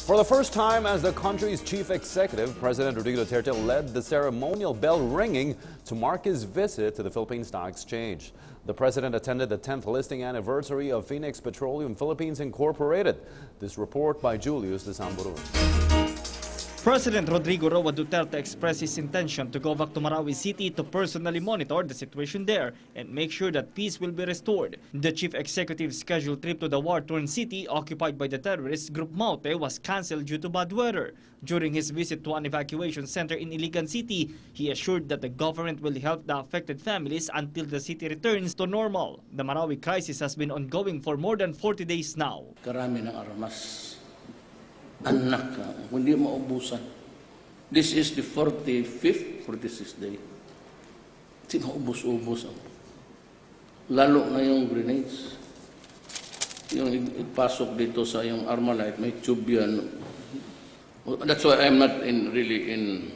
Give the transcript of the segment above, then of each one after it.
For the first time as the country's chief executive, President Rodrigo Duterte led the ceremonial bell ringing to mark his visit to the Philippine Stock Exchange. The president attended the 10th listing anniversary of Phoenix Petroleum Philippines Incorporated. This report by Julius de Samburon. President Rodrigo Roa Duterte expressed his intention to go back to Marawi City to personally monitor the situation there and make sure that peace will be restored. The chief executive's scheduled trip to the war-torn city occupied by the terrorist group Maute was cancelled due to bad weather. During his visit to an evacuation center in Iligan City, he assured that the government will help the affected families until the city returns to normal. The Marawi crisis has been ongoing for more than 40 days now. Karami ng armas. Anak ka, hindi maubusan. This is the 45th, 46th day. Sinaubos-ubos. Lalo na yung grenades. Yung ipasok dito sa yung Armalite, may tube yan. That's why I'm not really in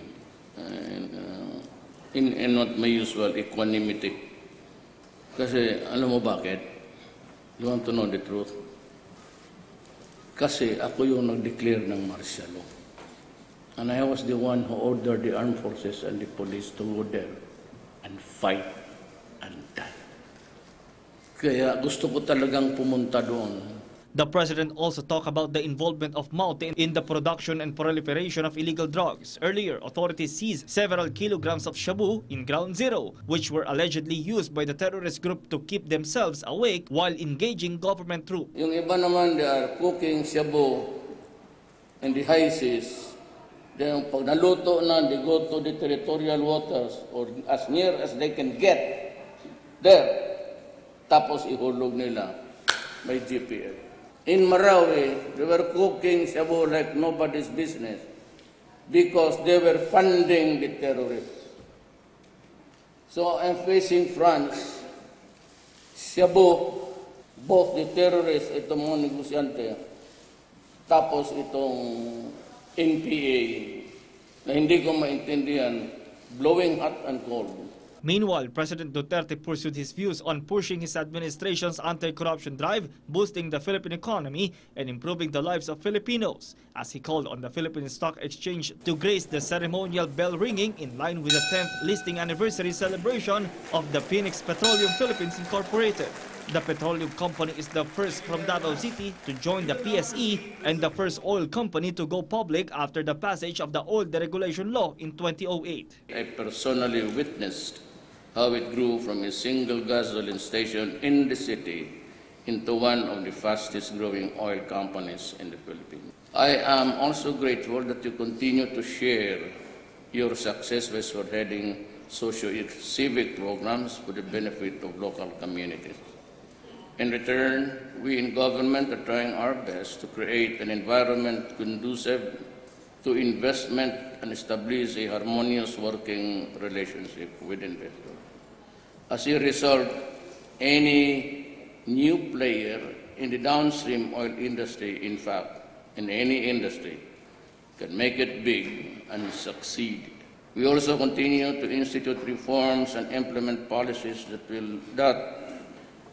not my usual equanimity. Kasi alam mo bakit? You want to know the truth? Kasi ako yung nag-declare ng martial law. And I was the one who ordered the armed forces and the police to go there and fight and die. Kaya gusto ko talagang pumunta doon. The president also talked about the involvement of Maute in the production and proliferation of illegal drugs. Earlier, authorities seized several kilograms of shabu in Ground Zero, which were allegedly used by the terrorist group to keep themselves awake while engaging government troops. Yung iba naman, they are cooking shabu in the high seas. Then pag naluto na, they go to the territorial waters or as near as they can get there. Tapos ihulog nila by GPS. In Marawi, they were cooking shabu like nobody's business because they were funding the terrorists. So I'm facing France, shabu, both the terrorists, itong mga negosyante, tapos itong NPA, na hindi ko maintindihan, blowing hot and cold. Meanwhile, President Duterte pursued his views on pushing his administration's anti-corruption drive, boosting the Philippine economy, and improving the lives of Filipinos, as he called on the Philippine Stock Exchange to grace the ceremonial bell ringing in line with the 10th listing anniversary celebration of the Phoenix Petroleum Philippines Incorporated. The petroleum company is the first from Davao City to join the PSE and the first oil company to go public after the passage of the oil deregulation law in 2008. I personally witnessed how it grew from a single gasoline station in the city into one of the fastest growing oil companies in the Philippines. I am also grateful that you continue to share your success by spearheading socio-civic programs for the benefit of local communities. In return, we in government are trying our best to create an environment conducive to investment and establish a harmonious working relationship with investors. As a result, any new player in the downstream oil industry, in fact, in any industry, can make it big and succeed. We also continue to institute reforms and implement policies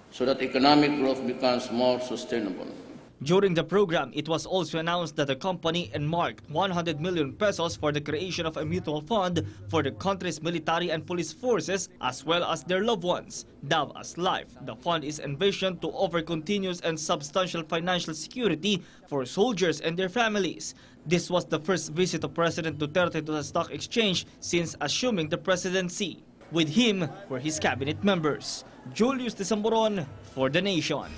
so that economic growth becomes more sustainable. During the program, it was also announced that the company earmarked 100 million pesos for the creation of a mutual fund for the country's military and police forces as well as their loved ones. Dubbed as Life, the fund is envisioned to offer continuous and substantial financial security for soldiers and their families. This was the first visit of President Duterte to the stock exchange since assuming the presidency. With him were his cabinet members. Julius de Samburon for The Nation.